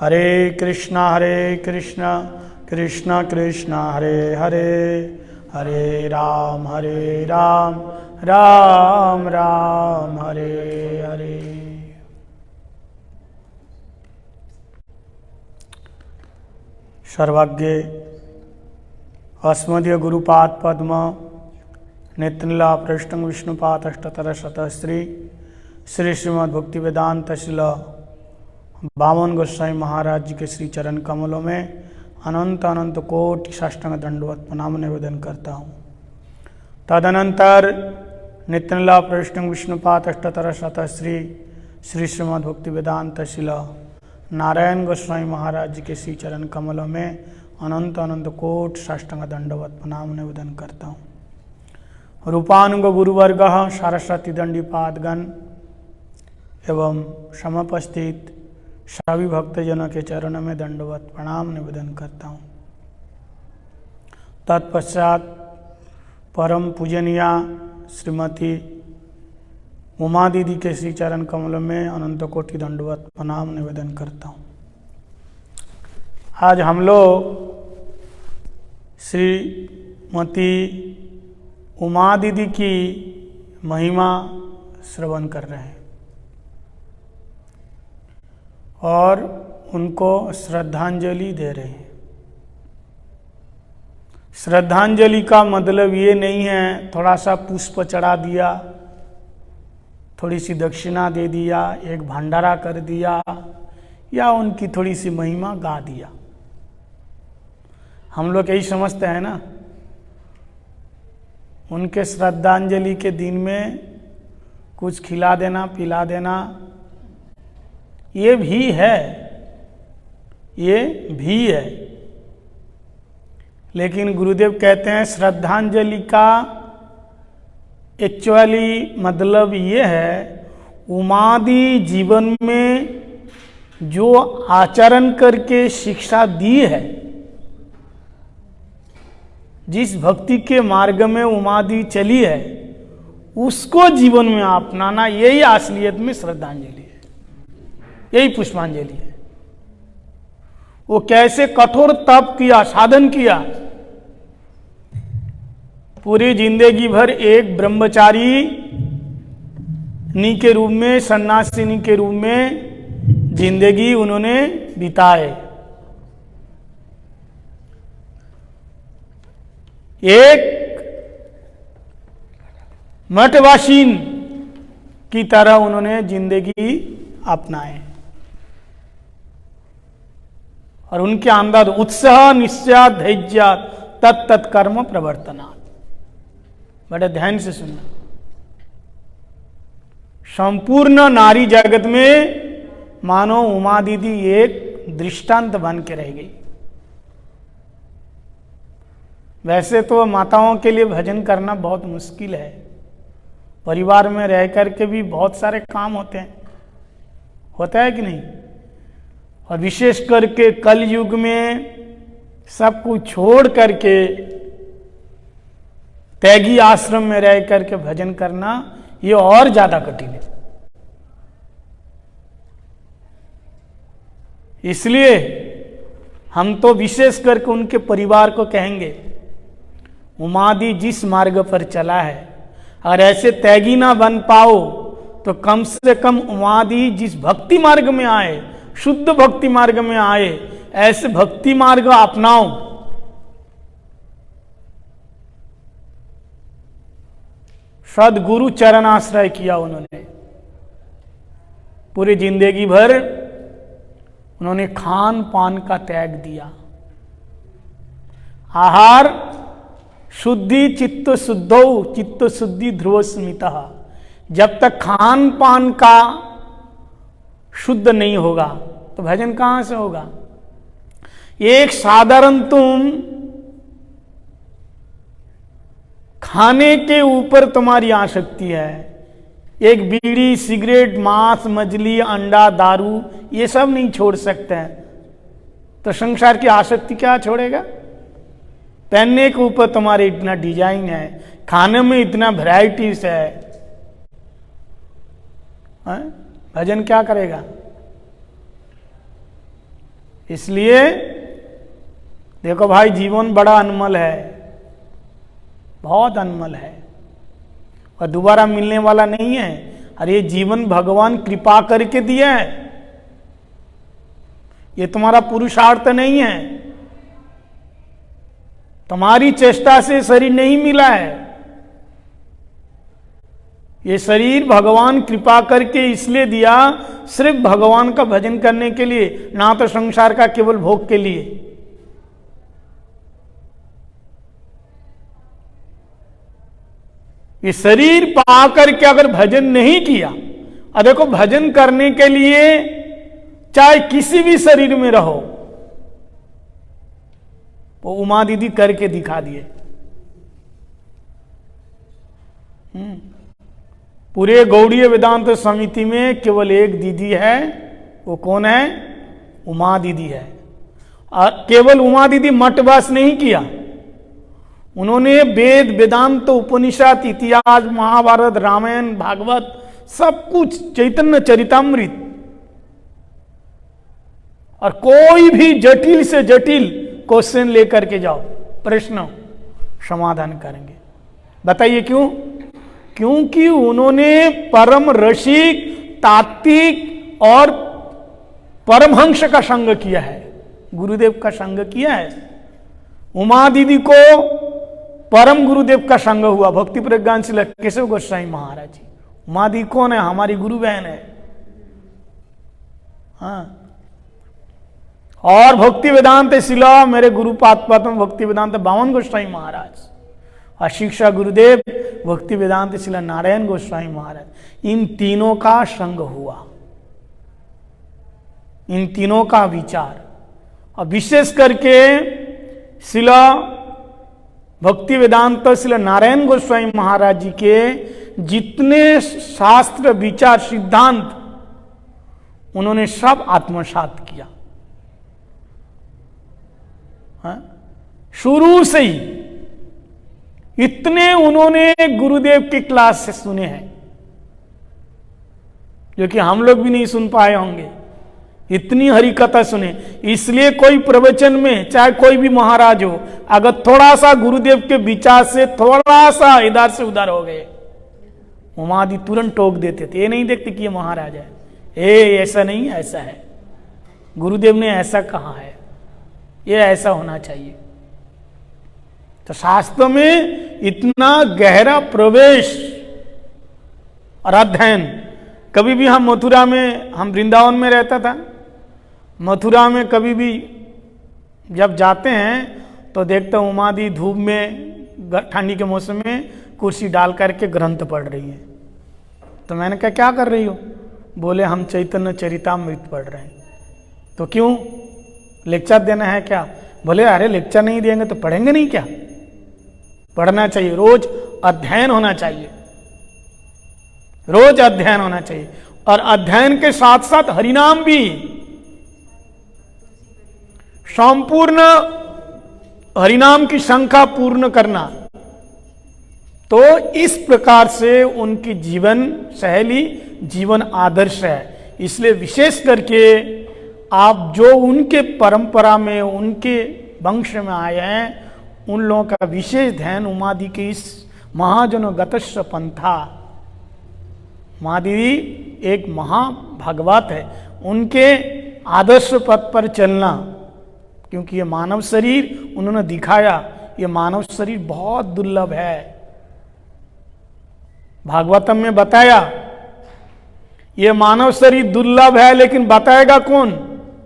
हरे कृष्णा कृष्ण कृष्ण हरे हरे, हरे राम राम राम हरे हरे। सर्वज्ञ अस्मदीय गुरुपाद पद्म नित्यलीला पृष्ठं विष्णुपाद अष्टोत्तर शतश्री श्री श्रीमद् भक्ति वेदांत शिल बामन गोस्वामी महाराज जी के श्री चरण कमलों में अनंत अनंत कोटि साष्टांग दंडवत प्रणाम निवेदन करता हूँ। तदनंतर नित्यलीला पृष्ठं विष्णुपाद अष्टोत्तर शतश्री श्री श्रीमद् भक्ति वेदांत शिल नारायण गोस्वामी महाराज जी के श्री चरण कमलों में अनंत अनंत कोटि साष्टांग दंडवत प्रणाम निवेदन करता हूँ। रूपानुग गुरुवर्ग सरस्वती दंडीपादगण एवं समुपस्थित सभी भक्तजनों के चरणों में दंडवत प्रणाम निवेदन करता हूँ। तत्पश्चात परम पूजनीया श्रीमती उमा दीदी के श्री चरण कमलों में अनंत कोटि दंडवत प्रणाम निवेदन करता हूँ। आज हम लोग श्रीमती उमा दीदी की महिमा श्रवण कर रहे हैं और उनको श्रद्धांजलि दे रहे हैं। श्रद्धांजलि का मतलब ये नहीं है थोड़ा सा पुष्प चढ़ा दिया, थोड़ी सी दक्षिणा दे दिया, एक भंडारा कर दिया या उनकी थोड़ी सी महिमा गा दिया। हम लोग यही समझते हैं ना, उनके श्रद्धांजलि के दिन में कुछ खिला देना पिला देना ये भी है, ये भी है। लेकिन गुरुदेव कहते हैं श्रद्धांजलि का एक्चुअली मतलब ये है, उमादि जीवन में जो आचरण करके शिक्षा दी है, जिस भक्ति के मार्ग में उमादि चली है उसको जीवन में अपनाना, यही असलियत में श्रद्धांजलि है, यही पुष्पांजलि है। वो कैसे कठोर तप किया, साधन किया, पूरी जिंदगी भर एक ब्रह्मचारी नी के रूप में, सन्यासिनी के रूप में जिंदगी उन्होंने बिताए। एक मठवासीन की तरह उन्होंने जिंदगी अपनाए और उनके अंदर उत्साह निश्चय धैर्य तत्त कर्म प्रवर्तना। बड़े ध्यान से सुनना, संपूर्ण नारी जगत में मानो उमा दीदी एक दृष्टांत बन के रह गई। वैसे तो माताओं के लिए भजन करना बहुत मुश्किल है, परिवार में रह करके भी बहुत सारे काम होते हैं, होता है कि नहीं। और विशेष करके कल युग में सब कुछ छोड़ करके त्यागी आश्रम में रह करके भजन करना ये और ज्यादा कठिन है। इसलिए हम तो विशेष करके उनके परिवार को कहेंगे, उमादि जिस मार्ग पर चला है, अगर ऐसे त्यागी ना बन पाओ तो कम से कम उमादि जिस भक्ति मार्ग में आए, शुद्ध भक्ति मार्ग में आए, ऐसे भक्ति मार्ग अपनाओ। सदगुरु चरण आश्रय किया उन्होंने, पूरी जिंदगी भर उन्होंने खान पान का त्याग दिया। आहार शुद्धि चित्त शुद्धौ चित्त शुद्धि ध्रुव स्मिता। जब तक खान पान का शुद्ध नहीं होगा तो भजन कहां से होगा। एक साधारण तुम खाने के ऊपर तुम्हारी आसक्ति है, एक बीड़ी सिगरेट मांस मछली अंडा दारू ये सब नहीं छोड़ सकते हैं, तो संसार की आसक्ति क्या छोड़ेगा। पहनने के ऊपर तुम्हारे इतना डिजाइन है, खाने में इतना वैरायटीज है, भजन क्या करेगा। इसलिए देखो भाई, जीवन बड़ा अनमोल है, बहुत अनमोल है और दोबारा मिलने वाला नहीं है। अरे ये जीवन भगवान कृपा करके दिया है, ये तुम्हारा पुरुषार्थ नहीं है, तुम्हारी चेष्टा से शरीर नहीं मिला है। ये शरीर भगवान कृपा करके इसलिए दिया, सिर्फ भगवान का भजन करने के लिए, ना तो संसार का केवल भोग के लिए। ये शरीर पा करके अगर भजन नहीं किया, और देखो भजन करने के लिए चाहे किसी भी शरीर में रहो, वो उमा दीदी करके दिखा दिए। पूरे गौड़ीय वेदांत समिति में केवल एक दीदी है, वो कौन है? उमा दीदी है। और केवल उमा दीदी मठवास नहीं किया, उन्होंने वेद, वेदांत, उपनिषद, इतिहास, महाभारत, रामायण, भागवत, सब कुछ, चैतन्य चरितामृत, और कोई भी जटिल से जटिल क्वेश्चन लेकर के जाओ, प्रश्न समाधान करेंगे। बताइए क्यों? क्योंकि उन्होंने परम रसिक, तात्विक और परमहंस का संग किया है, गुरुदेव का संग किया है। उमा दीदी को परम गुरुदेव का संग हुआ, भक्ति प्रज्ञानशील केशव गोस्वामी महाराज जी। उमा दीदी कौन है? हमारी गुरु बहन है। हाँ, और भक्ति वेदांत शिला मेरे गुरुपाद पद्म भक्ति वेदांत बामन गोस्वामी महाराज, और शिक्षा गुरुदेव भक्ति वेदांत शिला नारायण गोस्वामी महाराज। इन तीनों का संग हुआ, इन तीनों का विचार, और विशेष करके शिला भक्ति वेदांत शिला नारायण गोस्वामी महाराज जी के जितने शास्त्र, विचार, सिद्धांत, उन्होंने सब आत्मसात किया। शुरू से ही इतने उन्होंने गुरुदेव की क्लास से सुने हैं जो कि हम लोग भी नहीं सुन पाए होंगे। इतनी हरि कथा सुने, इसलिए कोई प्रवचन में चाहे कोई भी महाराज हो, अगर थोड़ा सा गुरुदेव के विचार से थोड़ा सा इधर से उधर हो गए, उमादि तुरंत टोक देते थे। ये नहीं देखते कि ये महाराज है, ऐसा नहीं, ऐसा है, गुरुदेव ने ऐसा कहा है, ये ऐसा होना चाहिए। तो शास्त्र में इतना गहरा प्रवेश और अध्ययन। कभी भी हम मथुरा में, हम वृंदावन में रहता था, मथुरा में कभी भी जब जाते हैं तो देखते हैं उमादि धूप में, ठंडी के मौसम में कुर्सी डाल करके ग्रंथ पढ़ रही है। तो मैंने कहा क्या कर रही हो? बोले हम चैतन्य चरितामृत पढ़ रहे हैं। तो क्यों, लेक्चर देना है क्या? बोले अरे लेक्चर नहीं देंगे तो पढ़ेंगे नहीं क्या? पढ़ना चाहिए, रोज अध्ययन होना चाहिए, रोज अध्ययन होना चाहिए। और अध्ययन के साथ साथ हरिनाम भी, संपूर्ण हरिनाम की संख्या पूर्ण करना। तो इस प्रकार से उनकी जीवन शैली, जीवन आदर्श है। इसलिए विशेष करके आप जो उनके परंपरा में, उनके वंश में आए हैं, उन लोगों का विशेष ध्यान उमादि के इस महाजनो गतस्व पंथा, महादेवी एक महाभागवत है, उनके आदर्श पथ पर चलना। क्योंकि ये मानव शरीर उन्होंने दिखाया, ये मानव शरीर बहुत दुर्लभ है। भागवतम में बताया ये मानव शरीर दुर्लभ है, लेकिन बताएगा कौन?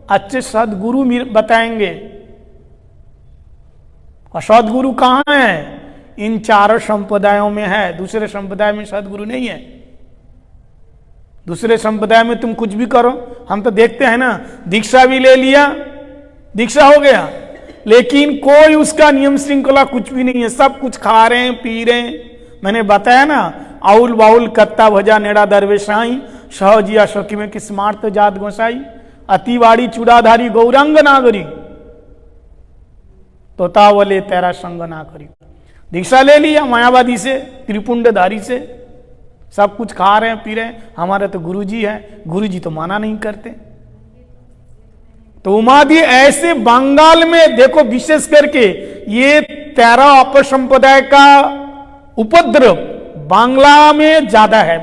अच्छे सदगुरु बताएंगे। और सदगुरु कहाँ है? इन चारों संप्रदायों में है, दूसरे संप्रदाय में सदगुरु नहीं है। दूसरे संप्रदाय में तुम कुछ भी करो, हम तो देखते हैं ना, दीक्षा भी ले लिया, दीक्षा हो गया, लेकिन कोई उसका नियम श्रृंखला कुछ भी नहीं है, सब कुछ खा रहे हैं, पी रहे हैं। मैंने बताया ना, आउल बाउल कत्ता भजा नेड़ा दरवेशाई, सहजिया सखी में कि स्मार्त जात गोसाई, अतिवाड़ी चूड़ाधारी गौरांग नागरी, तोतावले तेरा संग ना करी। दीक्षा ले लिया मायावादी से, त्रिपुंडधारी से, सब कुछ खा रहे हैं, पी रहे हैं। हमारे तो गुरुजी है, गुरुजी तो माना नहीं करते। तो उमादि ऐसे बंगाल में देखो, विशेष करके ये 13 अपसंप्रदाय का उपद्रव बांग्ला में ज्यादा है।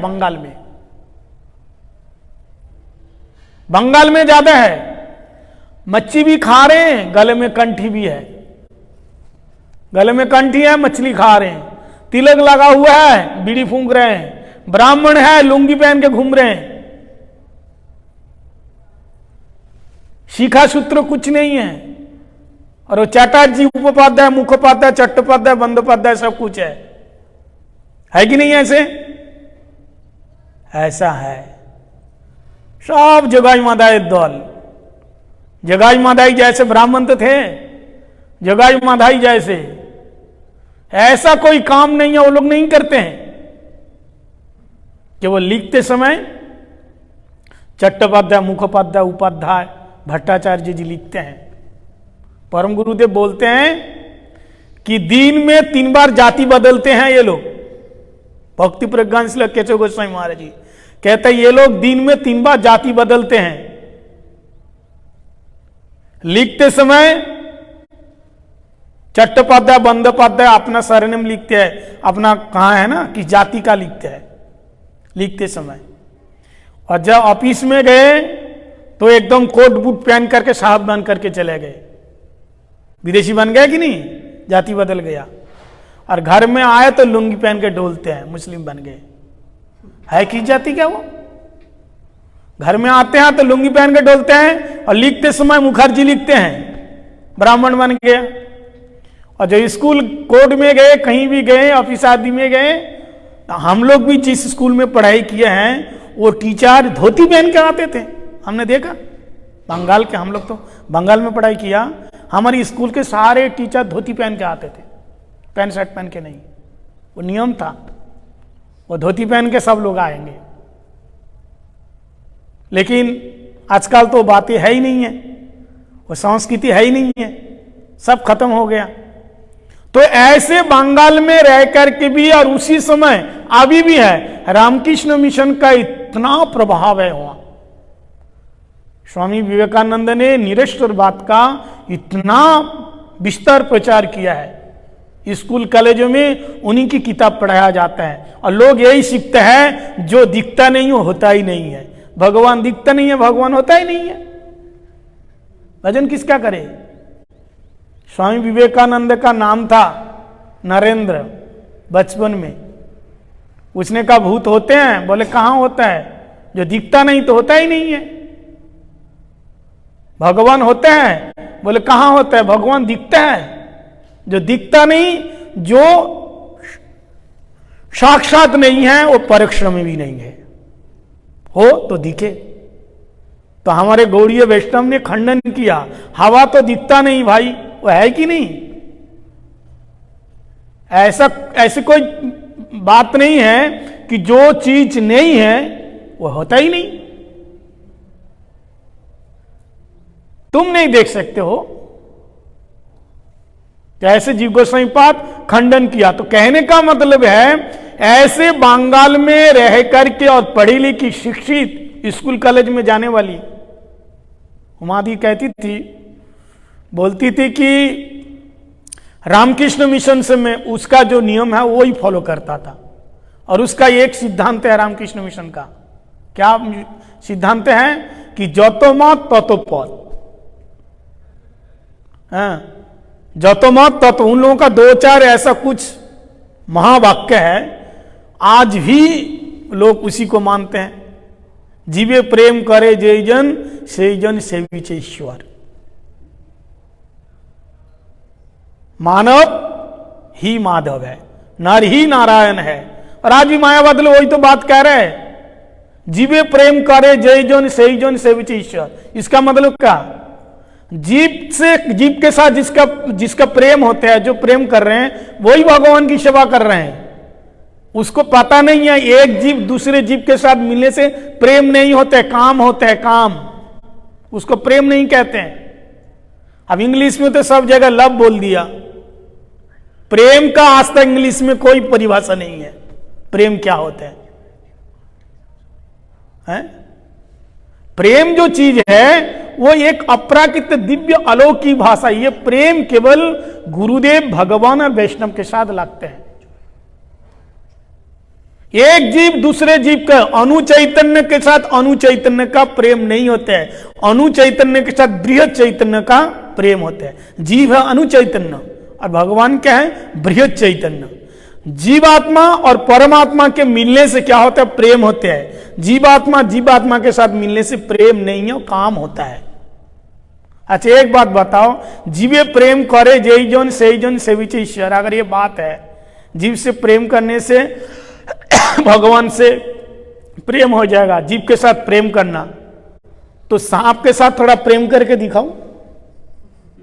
बंगाल में ज्यादा है। मच्छी भी खा रहे हैं, गले में कंठी भी है, गले में कंठी है, मछली खा रहे हैं, तिलक लगा हुआ है, बीड़ी फूंक रहे हैं, ब्राह्मण है, लुंगी पहन के घूम रहे हैं, शिखा सूत्र कुछ नहीं है। और वो चटर्जी, उपोपाध्याय, मुखोपाध्याय, चट्टोपाध्याय, बंदोपाध्याय सब कुछ है कि नहीं? ऐसा है। सब जगाई मादाई दल, जगाई मादाई जैसे ब्राह्मण तो थे, जगाई मादाई जैसे, ऐसा कोई काम नहीं है वो लोग नहीं करते हैं कि वो लिखते समय चट्टोपाध्याय, मुखोपाध्याय, उपाध्याय, भट्टाचार्य जी लिखते हैं। परम गुरुदेव बोलते हैं कि दिन में 3 बार जाति बदलते हैं ये लोग। भक्ति प्रज्ञान श्री केशव गोस्वामी महाराज जी कहते हैं ये लोग दिन में 3 बार जाति बदलते हैं। लिखते समय चट्टोपाध्याय, बंदोपाध्याय अपना सरनेम लिखते हैं, अपना कहां है ना कि जाति का लिखते हैं लिखते समय। और जब ऑफिस में गए तो एकदम कोट बूट पहन करके साहब बन करके चले गए। विदेशी बन गए कि नहीं? जाति बदल गया। और घर में आए तो लुंगी पहन के डोलते हैं, मुस्लिम बन गए। है किस जाति क्या वो? घर में आते हैं तो लुंगी पहन के डोलते हैं, और लिखते समय मुखर्जी लिखते हैं, ब्राह्मण बन गया। और जो स्कूल कोड में गए, कहीं भी गए, ऑफिस आदि में गए, हम लोग भी जिस स्कूल में पढ़ाई किए हैं वो टीचर धोती पहन के आते थे, हमने देखा। बंगाल के, हम लोग तो बंगाल में पढ़ाई किया, हमारी स्कूल के सारे टीचर धोती पहन के आते थे, पैंट शर्ट पहन के नहीं। वो नियम था, वो धोती पहन के सब लोग आएंगे। लेकिन आजकल तो बातें है ही नहीं है, वो संस्कृति है ही नहीं है, सब खत्म हो गया। तो ऐसे बंगाल में रह करके भी, और उसी समय अभी भी है, रामकृष्ण मिशन का इतना प्रभाव है वहां। स्वामी विवेकानंद ने निरक्षरवाद का इतना विस्तार प्रचार किया है। स्कूल कॉलेजों में उन्हीं की किताब पढ़ाया जाता है, और लोग यही सीखते हैं जो दिखता नहीं हो होता ही नहीं है। भगवान दिखता नहीं है, भगवान होता ही नहीं है। भजन किसका करे? स्वामी विवेकानंद का नाम था नरेंद्र। बचपन में उसने कहा भूत होते हैं, बोले कहां होता है? जो दिखता नहीं तो होता ही नहीं है। भगवान होते हैं, बोले कहां होता है? भगवान दिखता है। जो दिखता नहीं, जो साक्षात नहीं है, वो परोक्ष में भी नहीं है। हो तो दिखे। तो हमारे गौड़ीय वैष्णव ने खंडन किया, हवा तो दिखता नहीं भाई, वो है कि नहीं? ऐसी कोई बात नहीं है कि जो चीज नहीं है वो होता ही नहीं। तुम नहीं देख सकते हो। तो ऐसे जीव गोस्वामी पाद खंडन किया। तो कहने का मतलब है, ऐसे बंगाल में रह करके और पढ़ी लिखी शिक्षित स्कूल कॉलेज में जाने वाली उमादि कहती थी, बोलती थी कि रामकृष्ण मिशन से मैं उसका जो नियम है वो ही फॉलो करता था। और उसका एक सिद्धांत है रामकृष्ण मिशन का। क्या सिद्धांत है? कि जतो मत ततो पद। जतो मत ततो, उन लोगों का 2-4 ऐसा कुछ महावाक्य है, आज भी लोग उसी को मानते हैं। जीवे प्रेम करे जय जन से जन सेविचे ईश्वर। मानव ही माधव है, नर ही नारायण है। और आज भी मायावादी लोग वही तो बात कह रहे हैं, जीवे प्रेम करे जय जन से जन सेविचे ईश्वर। इसका मतलब क्या? जीव के साथ जिसका प्रेम होता है, जो प्रेम कर रहे हैं, वही भगवान की सेवा कर रहे हैं। उसको पता नहीं है एक जीव दूसरे जीव के साथ मिलने से प्रेम नहीं होता है, काम होता है, काम। उसको प्रेम नहीं कहते हैं। अब इंग्लिश में तो सब जगह लव बोल दिया। प्रेम का आज तक इंग्लिश में कोई परिभाषा नहीं है। प्रेम क्या होता है? प्रेम जो चीज है वो एक अपराकृत दिव्य अलौकिक भाषा। ये प्रेम केवल गुरुदेव भगवान और वैष्णव के साथ लगते हैं। एक जीव दूसरे जीव का, अनु चैतन्य के साथ अनु चैतन्य का प्रेम नहीं होता है, अनु चैतन्य के साथ बृहद चैतन्य का प्रेम होता है। जीव है अनु चैतन्य और भगवान क्या है, बृहद चैतन्य। जीवात्मा और परमात्मा के मिलने से क्या होता है, प्रेम होते हैं। जीवात्मा के साथ मिलने से प्रेम नहीं है, काम होता है। अच्छा एक बात बताओ, जीवे प्रेम करे जय जन सही जन सेविचे ईश्वर, अगर ये बात है जीव से प्रेम करने से भगवान से प्रेम हो जाएगा, जीव के साथ प्रेम करना, तो सांप के साथ थोड़ा प्रेम करके दिखाओ,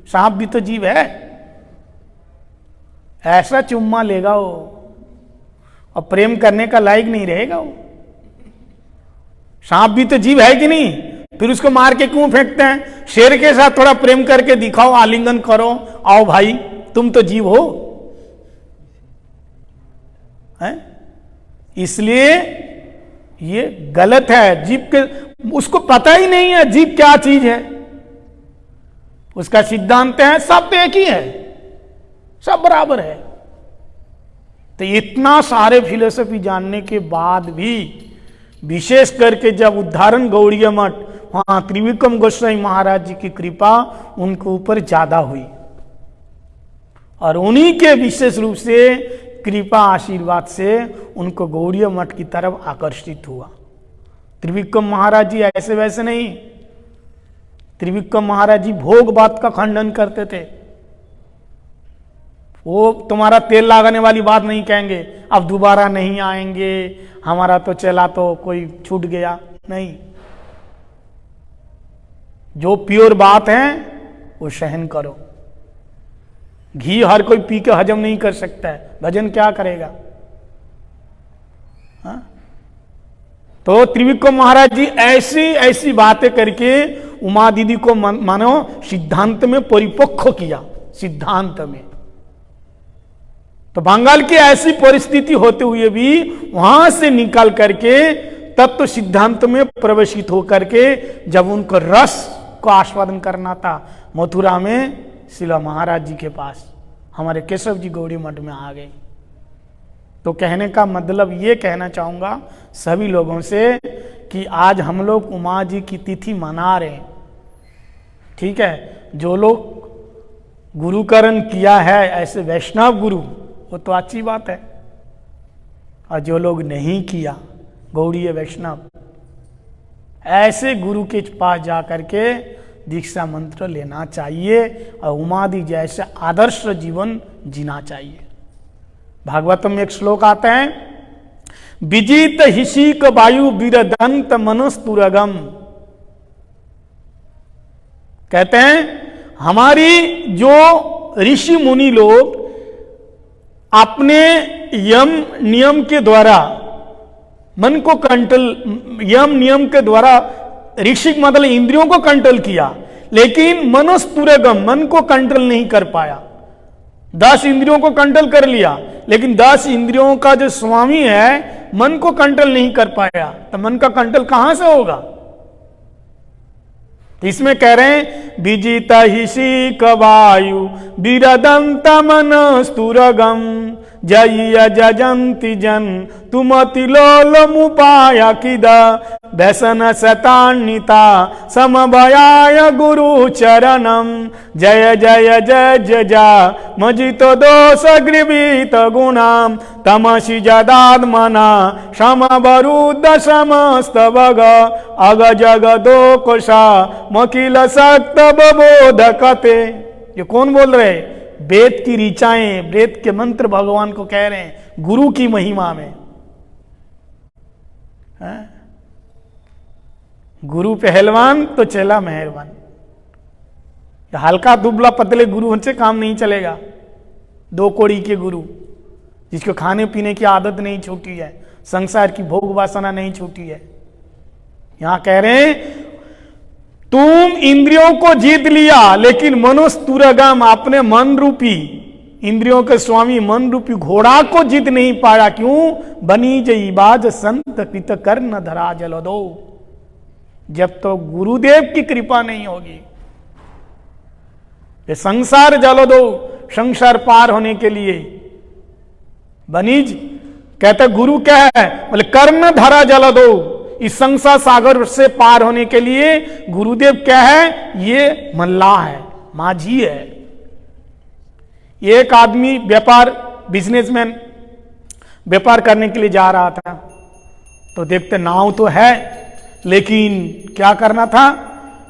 सांप भी तो जीव है। ऐसा चुम्मा लेगा वो और प्रेम करने का लायक नहीं रहेगा वो। सांप भी तो जीव है कि नहीं, फिर उसको मार के क्यों फेंकते हैं? शेर के साथ थोड़ा प्रेम करके दिखाओ, आलिंगन करो, आओ भाई तुम तो जीव हो, है? इसलिए ये गलत है। जीव के उसको पता ही नहीं है जीव क्या चीज है। उसका सिद्धांत है सब तो एक ही है, सब बराबर है। तो इतना सारे फिलोसफी जानने के बाद भी विशेष करके जब उद्धारण गौड़ीय मठ, वहां त्रिविक्रम गोस्वामी महाराज जी की कृपा उनके ऊपर ज्यादा हुई और उन्हीं के विशेष रूप से कृपा आशीर्वाद से उनको गौड़ीय मठ की तरफ आकर्षित हुआ। त्रिविक्रम महाराज जी ऐसे वैसे नहीं, त्रिविक्रम महाराज जी भोग बात का खंडन करते थे। वो तुम्हारा तेल लगाने वाली बात नहीं कहेंगे, अब दोबारा नहीं आएंगे, हमारा तो चला तो कोई छूट गया, नहीं। जो प्योर बात है वो सहन करो। घी हर कोई पी के हजम नहीं कर सकता है, भजन क्या करेगा? हा? तो त्रिविक्रम महाराज जी ऐसी ऐसी बातें करके उमा दीदी को मानो सिद्धांत में परिपक्व किया, सिद्धांत में। तो बंगाल की ऐसी परिस्थिति होते हुए भी वहां से निकाल करके तत्व सिद्धांत में प्रवेशित होकर के जब उनको रस को आस्वादन करना था, मथुरा में शिला महाराज जी के पास हमारे केशव जी गौड़ी मठ में आ गए। तो कहने का मतलब ये कहना चाहूंगा सभी लोगों से कि आज हम लोग उमा जी की तिथि मना रहे हैं, ठीक है। जो लोग गुरुकरण किया है ऐसे वैष्णव गुरु, वो तो अच्छी बात है, और जो लोग नहीं किया गौड़ीय वैष्णव, ऐसे गुरु के पास जाकर के दीक्षा मंत्र लेना चाहिए और उमादि जैसे आदर्श जीवन जीना चाहिए। भागवतम में एक श्लोक आता है, विजित हिशिक वायु विरदंत मनस्तुरगम। कहते हैं हमारी जो ऋषि मुनि लोग अपने यम नियम के द्वारा मन को कंट्रोल, यम नियम के द्वारा ऋषिक मतलब इंद्रियों को कंट्रोल किया, लेकिन मनस्तुरगम मन को कंट्रोल नहीं कर पाया। 10 इंद्रियों को कंट्रोल कर लिया, लेकिन 10 इंद्रियों का जो स्वामी है मन को कंट्रोल नहीं कर पाया, तो मन का कंट्रोल कहां से होगा? इसमें कह रहे हैं विजित हिशिक वायु विरदंत मनस्तुरगम जय जजंति जन तुमति लोलमुपाया किदा व्यसन शतान्विता समभयाय गुरु चरणम जय जय जय जय जा मजितो दोष गृवीत गुणाम तमसि जदात्मना समवरुद्ध समस्त भग अग जगदो कोशा मकिल सक्त बोधकते। ये कौन बोल रहे? वेद की ऋचाएं, वेद के मंत्र भगवान को कह रहे हैं गुरु की महिमा में। है? गुरु पहलवान तो चेला मेहरबान। हल्का दुबला पतले गुरु से काम नहीं चलेगा। 2 कौड़ी के गुरु जिसको खाने पीने की आदत नहीं छूटी है, संसार की भोग वासना नहीं छूटी है, यहां कह रहे हैं तुम इंद्रियों को जीत लिया, लेकिन मनस्तुरगम अपने मन रूपी इंद्रियों के स्वामी मन रूपी घोड़ा को जीत नहीं पाया। क्यों? बनी जई बाज संत कृत कर्ण धरा जल दो। जब तो गुरुदेव की कृपा नहीं होगी। ये संसार जलो दो, संसार पार होने के लिए बनीज कहते गुरु क्या है, बोले कर्ण धरा जल दो। इस संसार सागर से पार होने के लिए गुरुदेव क्या है, ये मल्लाह है, माझी है। एक आदमी व्यापार, बिजनेसमैन व्यापार करने के लिए जा रहा था, तो देखते नाव तो है, लेकिन क्या करना था,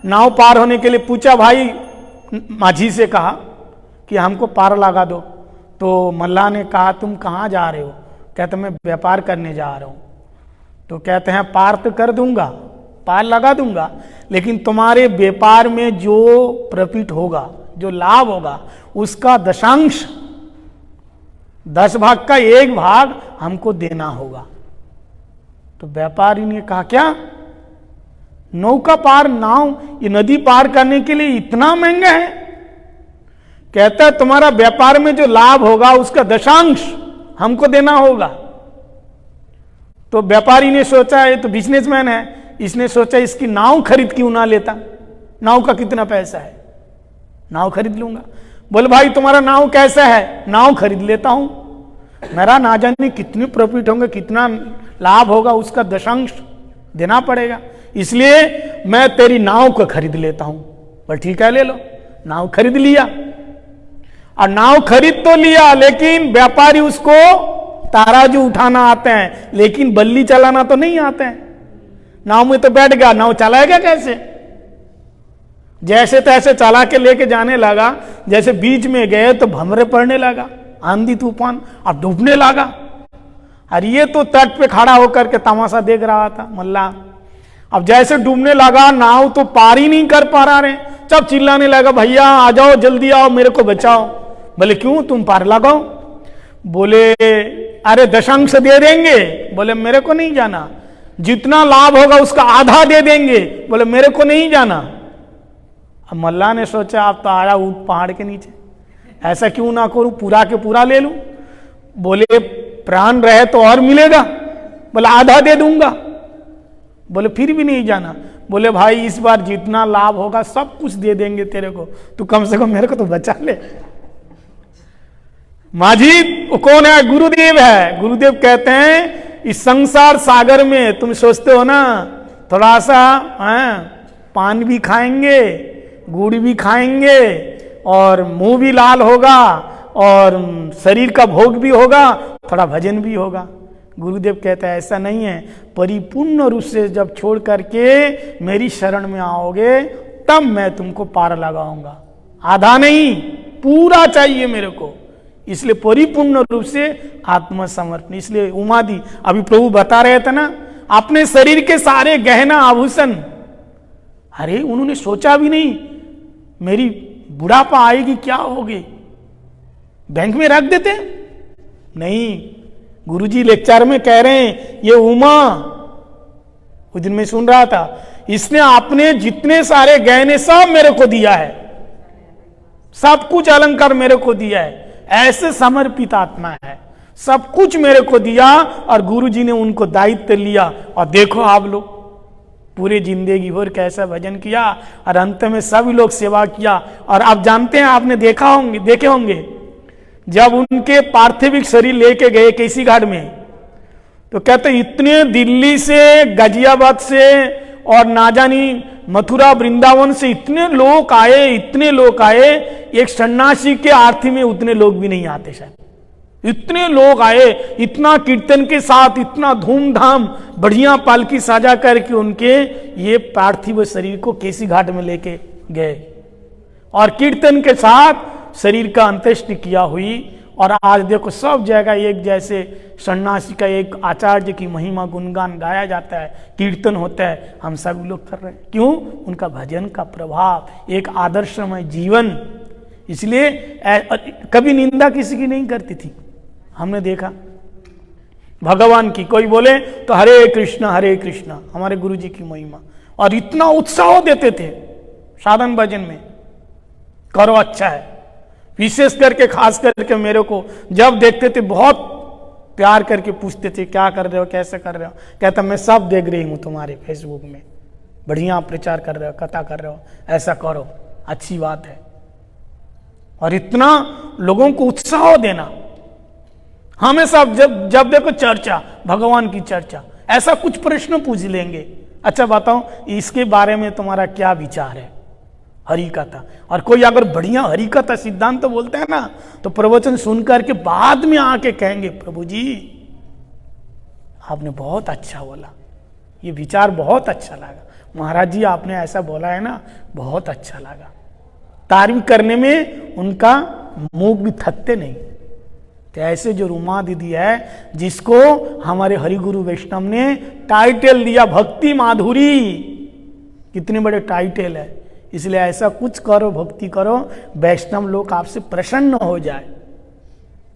नाव पार होने के लिए पूछा, भाई माझी से कहा कि हमको पार लगा दो। तो मल्लाह ने कहा तुम कहाँ जा रहे हो, कहते मैं व्यापार करने जा रहा हूँ। तो कहते हैं पार तो कर दूंगा, पार लगा दूंगा, लेकिन तुम्हारे व्यापार में जो प्रॉफिट होगा, जो लाभ होगा, उसका दशांश, 10 भाग का 1 भाग हमको देना होगा। तो व्यापारी ने कहा क्या, नौका पार, नाव, ये नदी पार करने के लिए इतना महंगा है? कहता है तुम्हारा व्यापार में जो लाभ होगा उसका दशांश हमको देना होगा। तो व्यापारी ने सोचा, ये तो बिजनेसमैन है, इसने सोचा इसकी नाव खरीद क्यों ना लेता, नाव का कितना पैसा है, नाव खरीद लूंगा। बोले भाई तुम्हारा नाव कैसा है, नाव खरीद लेता हूं, मेरा ना जाने कितने प्रॉफिट होंगे, कितना लाभ होगा, उसका दशांश देना पड़ेगा, इसलिए मैं तेरी नाव को खरीद लेता हूं। बोले ठीक है ले लो। नाव खरीद लिया, और नाव खरीद तो लिया, लेकिन व्यापारी उसको ताराजू उठाना आते हैं, लेकिन बल्ली चलाना तो नहीं आते हैं। नाव में तो बैठ गया, नाव चलाएगा कैसे? जैसे तैसे चला के लेके जाने लगा, जैसे बीच में गए तो भंवरे पड़ने लगा, आंधी तूफान, अब डूबने लगा। और ये तो तट पे खड़ा होकर के तमाशा देख रहा था मल्लाह। अब जैसे डूबने लगा, नाव तो पार ही नहीं कर पा रहे, सब चिल्लाने लगा भैया आ जाओ, जल्दी आओ, मेरे को बचाओ। बोले क्यों, तुम पार लगाओ। बोले अरे दशांश दे देंगे। बोले मेरे को नहीं जाना, जितना लाभ होगा उसका आधा दे देंगे। बोले मेरे को नहीं जाना। अब मल्लाह ने सोचा आप तो आया ऊंट पहाड़ के नीचे, ऐसा क्यों ना करूं, पूरा के पूरा ले लूं। बोले प्राण रहे तो और मिलेगा। बोले आधा दे दूंगा। बोले फिर भी नहीं जाना। बोले भाई इस बार जितना लाभ होगा सब कुछ दे देंगे तेरे को, तू कम से कम मेरे को तो बचा ले। माझी कौन है, गुरुदेव है। गुरुदेव कहते हैं इस संसार सागर में तुम सोचते हो ना थोड़ा सा पान भी खाएंगे, गुड़ भी खाएंगे, और मुंह भी लाल होगा, और शरीर का भोग भी होगा, थोड़ा भजन भी होगा। गुरुदेव कहते हैं ऐसा नहीं है, परिपूर्ण रूप से जब छोड़ करके मेरी शरण में आओगे तब मैं तुमको पार लगाऊंगा। आधा नहीं, पूरा चाहिए मेरे को, इसलिए परिपूर्ण रूप से आत्मसमर्पण। इसलिए उमादि अभी प्रभु बता रहे थे ना, अपने शरीर के सारे गहना आभूषण, अरे उन्होंने सोचा भी नहीं मेरी बुढ़ापा आएगी क्या होगी, बैंक में रख देते नहीं। गुरुजी लेक्चर में कह रहे हैं ये उमा, उस दिन मैं सुन रहा था, इसने अपने जितने सारे गहने सब मेरे को दिया है, सब कुछ अलंकार मेरे को दिया है, ऐसे समर्पित आत्मा है, सब कुछ मेरे को दिया, और गुरुजी ने उनको दायित्व लिया। और देखो आप लोग पूरे जिंदगी भर कैसा भजन किया, और अंत में सभी लोग सेवा किया। और आप जानते हैं, आपने देखे होंगे जब उनके पार्थिविक शरीर लेके गए केसी घाट में, तो कहते इतने दिल्ली से, गाजियाबाद से, और ना जानी मथुरा वृंदावन से इतने लोग आए, एक सन्यासी के आरती में उतने लोग भी नहीं आते शायद। इतने लोग आए, इतना कीर्तन के साथ, इतना धूमधाम, बढ़िया पालकी साजा करके उनके ये पार्थिव शरीर को केसी घाट में लेके गए, और कीर्तन के साथ शरीर का अंत्येष्टि किया हुई। और आज देखो सब जगह एक जैसे सन्यासी का, एक आचार्य की महिमा गुणगान गाया जाता है, कीर्तन होता है, हम सब लोग कर रहे हैं। क्यों? उनका भजन का प्रभाव, एक आदर्शमय जीवन। इसलिए कभी निंदा किसी की नहीं करती थी, हमने देखा भगवान की। कोई बोले तो हरे कृष्णा हमारे गुरु जी की महिमा, और इतना उत्साह देते थे साधन भजन में, करो अच्छा है। विशेष करके खास करके मेरे को जब देखते थे बहुत प्यार करके पूछते थे क्या कर रहे हो, कैसे कर रहे हो। कहता मैं सब देख रही हूं तुम्हारे फेसबुक में, बढ़िया प्रचार कर रहे हो, कथा कर रहे हो, ऐसा करो, अच्छी बात है। और इतना लोगों को उत्साह देना, हमेशा जब देखो चर्चा, भगवान की चर्चा, ऐसा कुछ प्रश्न पूछ लेंगे, अच्छा बताओ इसके बारे में तुम्हारा क्या विचार है, हरि कथा। और कोई अगर बढ़िया हरि कथा सिद्धांत तो बोलते हैं ना, तो प्रवचन सुन करके बाद में आके कहेंगे प्रभु जी आपने बहुत अच्छा बोला, ये विचार बहुत अच्छा लगा, महाराज जी आपने ऐसा बोला है ना, बहुत अच्छा लगा। तारीफ करने में उनका मुख भी थकते नहीं। तो ऐसे जो रूमा दीदी है, जिसको हमारे हरिगुरु वैष्णव ने टाइटल दिया भक्ति माधुरी, कितने बड़े टाइटल है। इसलिए ऐसा कुछ करो, भक्ति करो, वैष्णव लोग आपसे प्रसन्न हो जाए।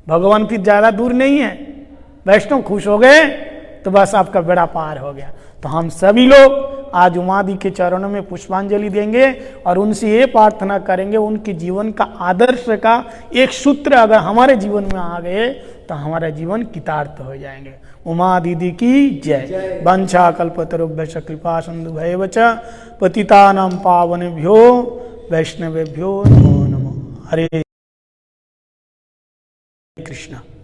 भगवान फिर ज्यादा दूर नहीं है, वैष्णव खुश हो गए तो बस आपका बेड़ा पार हो गया। तो हम सभी लोग आज उमा दी के चरणों में पुष्पांजलि देंगे और उनसे ये प्रार्थना करेंगे, उनके जीवन का आदर्श का एक सूत्र अगर हमारे जीवन में आ गए तो हमारा जीवन कृतार्थ हो जाएंगे। उमा दीदी की जय। वंशा कल्पतरुभ्यश्च कृपा सिंधु भैव च पतितानां पावनेभ्यो वैष्णवेभ्यो नमो नमः। हरे कृष्ण।